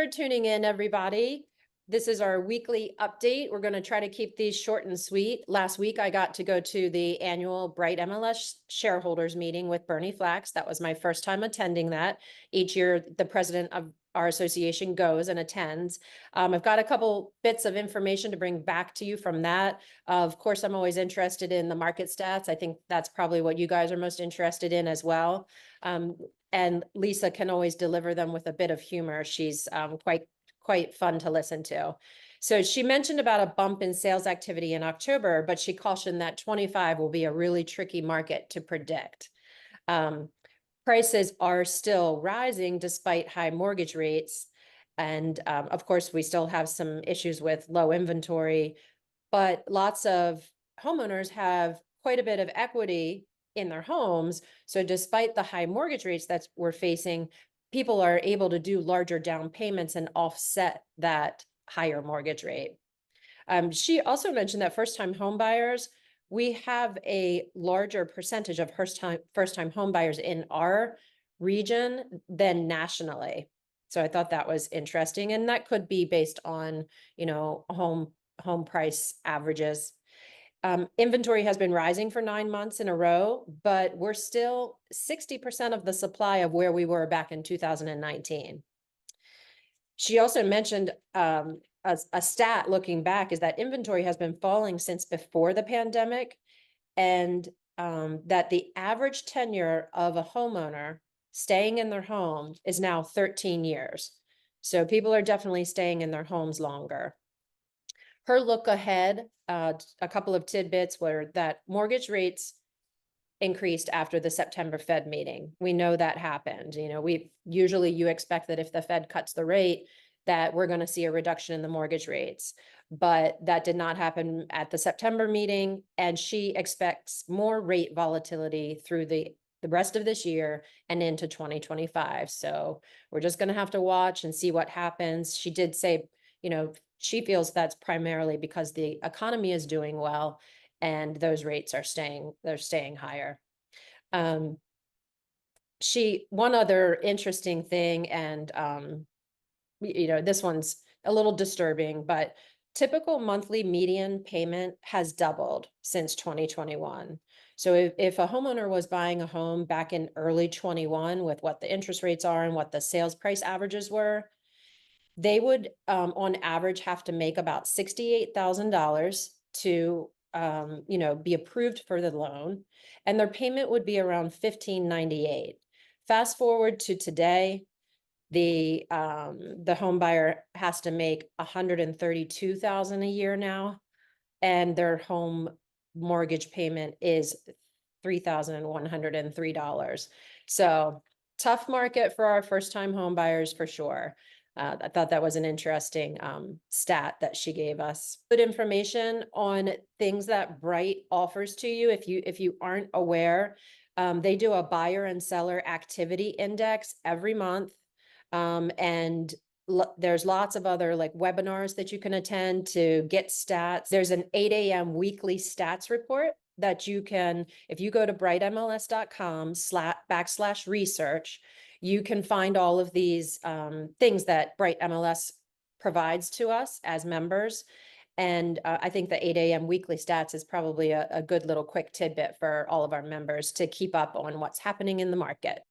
for tuning in, everybody. This is our weekly update. We're going to try to keep these short and sweet. Last week, I got to go to the annual Bright MLS shareholders meeting with Bernie Flax. That was my first time attending that. Each year, the president of our association goes and attends. I've got a couple bits of information to bring back to you from that. Of course, I'm always interested in the market stats. I think that's probably what you guys are most interested in as well. And Lisa can always deliver them with a bit of humor. She's quite fun to listen to. So she mentioned about a bump in sales activity in October, but she cautioned that 25 will be a really tricky market to predict. Prices are still rising despite high mortgage rates. And of course, we still have some issues with low inventory, but lots of homeowners have quite a bit of equity in their homes. So despite the high mortgage rates that we're facing, people are able to do larger down payments and offset that higher mortgage rate. She also mentioned that first-time home buyers, we have a larger percentage of first-time home buyers in our region than nationally. So I thought that was interesting, and that could be based on, home price averages. Inventory has been rising for 9 months in a row, but we're still 60% of the supply of where we were back in 2019. She also mentioned a stat looking back is that inventory has been falling since before the pandemic, and that the average tenure of a homeowner staying in their home is now 13 years. So people are definitely staying in their homes longer. Her look ahead, a couple of tidbits were that mortgage rates increased after the September Fed meeting. We know that happened. You expect that if the Fed cuts the rate, that we're going to see a reduction in the mortgage rates. But that did not happen at the September meeting, and she expects more rate volatility through the rest of this year and into 2025. So we're just going to have to watch and see what happens. She did say, she feels that's primarily because the economy is doing well and those rates are staying higher. One other interesting thing, and this one's a little disturbing, but typical monthly median payment has doubled since 2021. So if a homeowner was buying a home back in early 21 with what the interest rates are and what the sales price averages were, they would on average have to make about $68,000 to be approved for the loan, and their payment would be around $1,598. Fast forward to today, the home buyer has to make $132,000 a year now, and their home mortgage payment is $3,103. So tough market for our first-time home buyers for sure. I thought that was an interesting stat that she gave us. Good information on things that Bright offers to you. If you aren't aware, they do a buyer and seller activity index every month. And there's lots of other webinars that you can attend to get stats. There's an 8 a.m. weekly stats report that you can, if you go to brightmls.com/research, you can find all of these things that Bright MLS provides to us as members. And I think the 8 a.m. weekly stats is probably a good little quick tidbit for all of our members to keep up on what's happening in the market.